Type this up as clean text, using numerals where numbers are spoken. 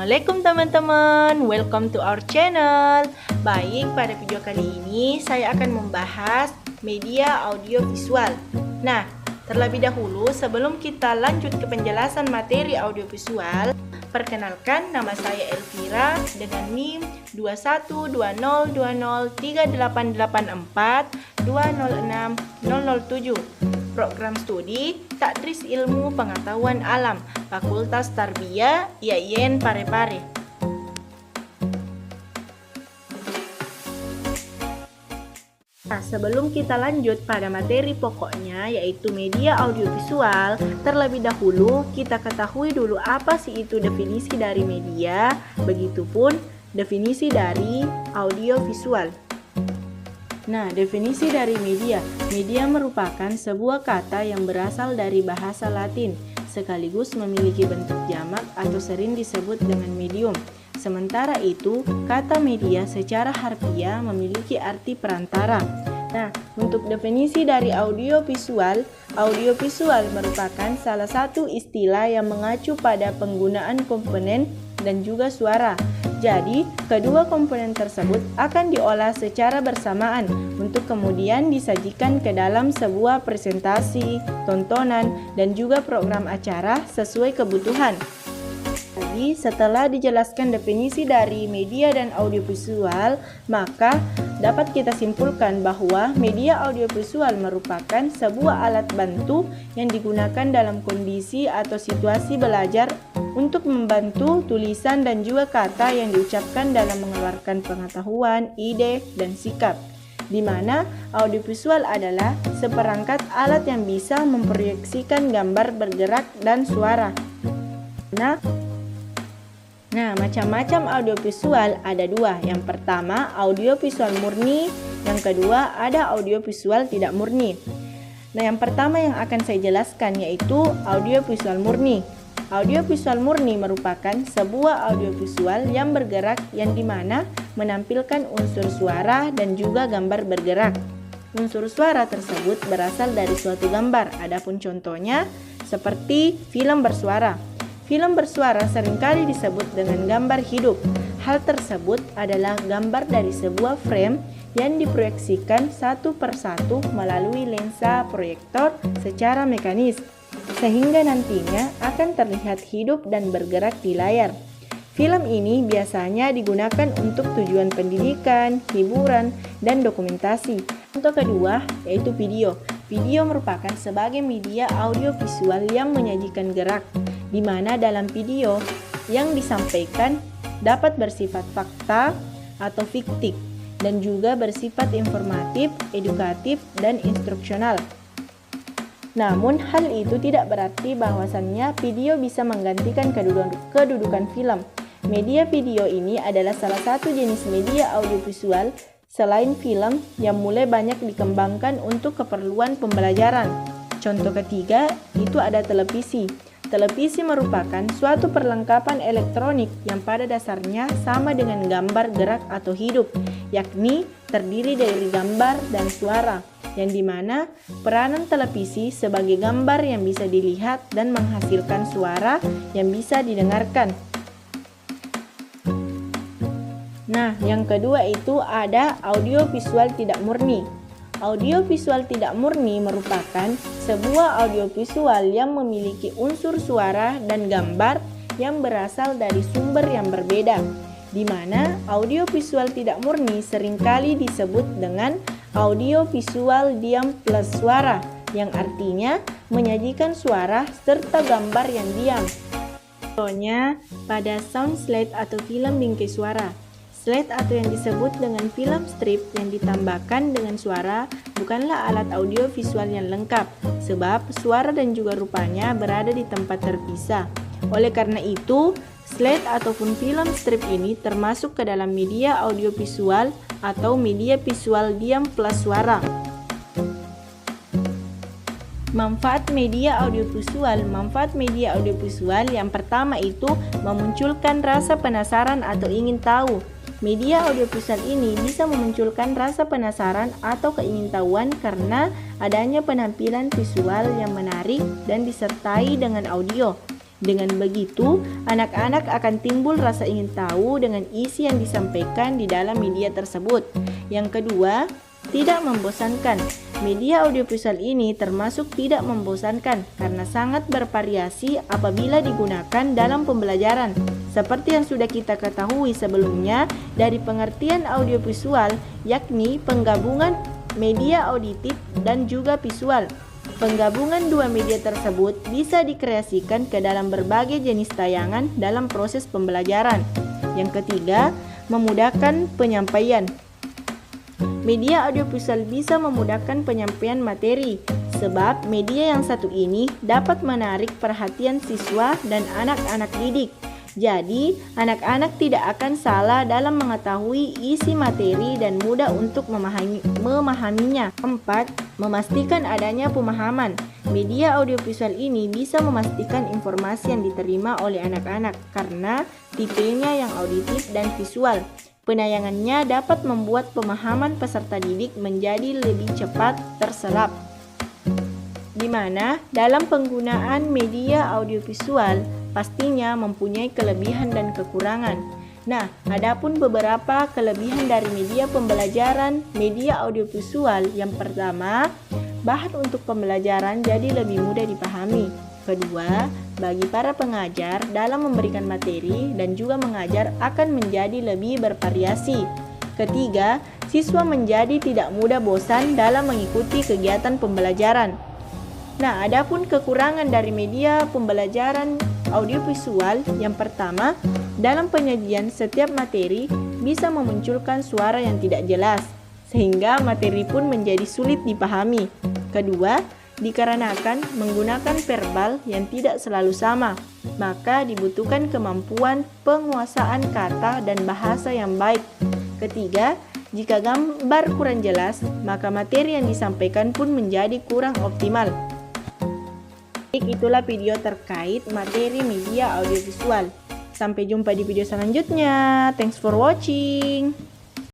Assalamualaikum teman-teman, welcome to our channel. Baik, pada video kali ini saya akan membahas media audio visual. Nah, terlebih dahulu sebelum kita lanjut ke penjelasan materi audio visual, perkenalkan nama saya Elvira dengan NIM 212203884206007. Program studi Tadris Ilmu Pengetahuan Alam, Fakultas Tarbiyah IAIN Parepare. Nah, sebelum kita lanjut pada materi pokoknya yaitu media audiovisual, terlebih dahulu kita ketahui dulu apa sih itu definisi dari media, begitupun definisi dari audiovisual. Nah, definisi dari media. Media merupakan sebuah kata yang berasal dari bahasa Latin, sekaligus memiliki bentuk jamak atau sering disebut dengan medium. Sementara itu, kata media secara harfiah memiliki arti perantara. Nah, untuk definisi dari audiovisual merupakan salah satu istilah yang mengacu pada penggunaan komponen dan juga suara. Jadi, kedua komponen tersebut akan diolah secara bersamaan untuk kemudian disajikan ke dalam sebuah presentasi, tontonan, dan juga program acara sesuai kebutuhan. Jadi, setelah dijelaskan definisi dari media dan audiovisual, maka dapat kita simpulkan bahwa media audiovisual merupakan sebuah alat bantu yang digunakan dalam kondisi atau situasi belajar untuk membantu tulisan dan juga kata yang diucapkan dalam mengeluarkan pengetahuan, ide, dan sikap, di mana audiovisual adalah seperangkat alat yang bisa memproyeksikan gambar bergerak dan suara. Nah, macam-macam audiovisual ada dua. Yang pertama, audiovisual murni. Yang kedua, ada audiovisual tidak murni. Nah, yang pertama yang akan saya jelaskan yaitu audiovisual murni. Audiovisual murni merupakan sebuah audiovisual yang bergerak yang dimana menampilkan unsur suara dan juga gambar bergerak. Unsur suara tersebut berasal dari suatu gambar. Adapun contohnya seperti film bersuara. Film bersuara seringkali disebut dengan gambar hidup. Hal tersebut adalah gambar dari sebuah frame yang diproyeksikan satu persatu melalui lensa proyektor secara mekanis, sehingga nantinya akan terlihat hidup dan bergerak di layar. Film ini biasanya digunakan untuk tujuan pendidikan, hiburan, dan dokumentasi. Contoh kedua yaitu video. Video merupakan sebagai media audiovisual yang menyajikan gerak, di mana dalam video yang disampaikan dapat bersifat fakta atau fiktif, dan juga bersifat informatif, edukatif, dan instruksional. Namun hal itu tidak berarti bahwasannya video bisa menggantikan kedudukan film. Media video ini adalah salah satu jenis media audiovisual selain film yang mulai banyak dikembangkan untuk keperluan pembelajaran. Contoh ketiga itu ada televisi. Televisi merupakan suatu perlengkapan elektronik yang pada dasarnya sama dengan gambar gerak atau hidup, yakni terdiri dari gambar dan suara, yang dimana peranan televisi sebagai gambar yang bisa dilihat dan menghasilkan suara yang bisa didengarkan. Nah, yang kedua itu ada audiovisual tidak murni. Audiovisual tidak murni merupakan sebuah audiovisual yang memiliki unsur suara dan gambar yang berasal dari sumber yang berbeda, di mana audiovisual tidak murni seringkali disebut dengan audiovisual diam plus suara, yang artinya menyajikan suara serta gambar yang diam. Contohnya pada sound slide atau film bingkai suara. Slide atau yang disebut dengan film strip yang ditambahkan dengan suara bukanlah alat audio visual yang lengkap, sebab suara dan juga rupanya berada di tempat terpisah. Oleh karena itu, slide ataupun film strip ini termasuk ke dalam media audiovisual atau media visual diam plus suara. Manfaat media audiovisual. Manfaat media audiovisual yang pertama itu memunculkan rasa penasaran atau ingin tahu. Media audiovisual ini bisa memunculkan rasa penasaran atau keingintahuan karena adanya penampilan visual yang menarik dan disertai dengan audio. Dengan begitu, anak-anak akan timbul rasa ingin tahu dengan isi yang disampaikan di dalam media tersebut. Yang kedua, tidak membosankan. Media audiovisual ini termasuk tidak membosankan karena sangat bervariasi apabila digunakan dalam pembelajaran. Seperti yang sudah kita ketahui sebelumnya dari pengertian audiovisual, yakni penggabungan media auditif dan juga visual. Penggabungan dua media tersebut bisa dikreasikan ke dalam berbagai jenis tayangan dalam proses pembelajaran. Yang ketiga, memudahkan penyampaian. Media audiovisual bisa memudahkan penyampaian materi, sebab media yang satu ini dapat menarik perhatian siswa dan anak-anak didik. Jadi, anak-anak tidak akan salah dalam mengetahui isi materi dan mudah untuk memahaminya. 4. Memastikan adanya pemahaman. Media audiovisual ini bisa memastikan informasi yang diterima oleh anak-anak karena tipenya yang auditif dan visual. Penayangannya dapat membuat pemahaman peserta didik menjadi lebih cepat terserap. Di mana dalam penggunaan media audiovisual pastinya mempunyai kelebihan dan kekurangan. Nah, adapun beberapa kelebihan dari media pembelajaran media audiovisual, yang pertama, bahan untuk pembelajaran jadi lebih mudah dipahami. Kedua, bagi para pengajar dalam memberikan materi dan juga mengajar akan menjadi lebih bervariasi. Ketiga, siswa menjadi tidak mudah bosan dalam mengikuti kegiatan pembelajaran. Nah, adapun kekurangan dari media pembelajaran audiovisual, yang pertama, dalam penyajian setiap materi bisa memunculkan suara yang tidak jelas, sehingga materi pun menjadi sulit dipahami. Kedua, dikarenakan menggunakan verbal yang tidak selalu sama, maka dibutuhkan kemampuan penguasaan kata dan bahasa yang baik. Ketiga, jika gambar kurang jelas, maka materi yang disampaikan pun menjadi kurang optimal. Itulah video terkait materi media audiovisual. Sampai jumpa di video selanjutnya. Thanks for watching.